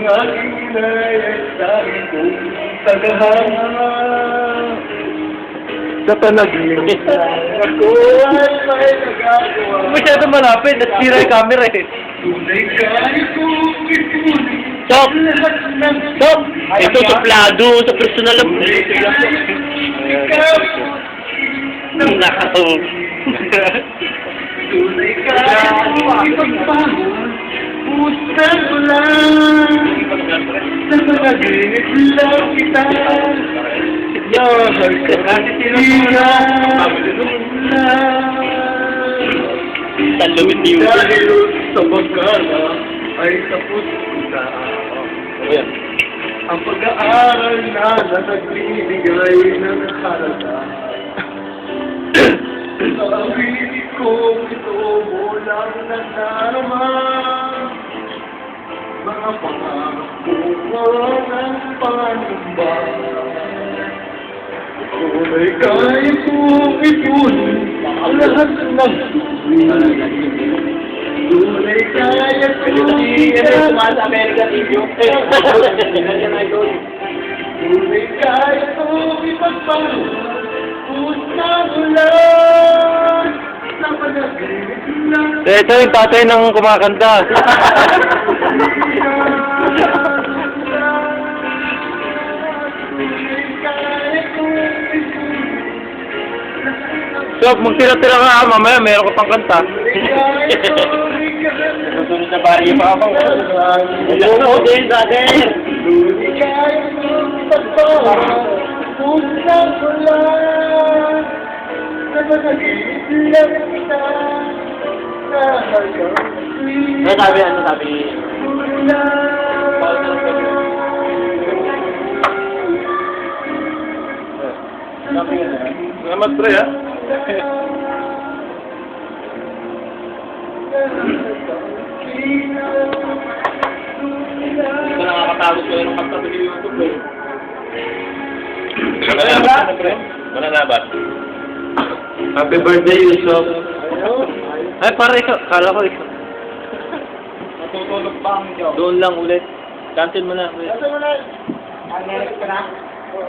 Ang aking inayay sa akin kong tagahanga. Sa panaginip ako ay may nagagawa. Masyado malapit, nasira yung camera eh. Tunay kaya kong ituloy. Stop! Lahat ng Stop! Ito suplado sa personal lang. Nakaw. Tunay kaya kong ipagpahon. Pusang ko lang. Sa panaginip lang kita. Mahal ka Talumit ni Uso. dahil sa pagkala ay tapos na. Ang pag-aaral na nagbibigay ng halaga. Sa awit ko ito mo lang nadarama. Mga pangarap ko ng panumba. Tunay kaya kong ituloy ang lahat ng tuloy. Tunay kaya kong sa Amerika TV. tunay kaya kong ipagpalo. Pusang ulan sa panaginip lang. Ito yung tatay ng kumakanta. So, magtira-tira ka mamaya, meron ka pang kanta. Susunod na baryo pa ako. Ano, din dati. Ano sabi, ano sabi? Salamat, pre, ha? Hindi ko nakakatapos ko yung kanta sa YouTube, eh. Mananabat, pre? Mananabat. Happy birthday, Yusuf. Ay, pare, kala ko ikaw. Natutulog pa ang job. Doon lang ulit. Cancel mo na. Cancel mo na. Ang next ka na?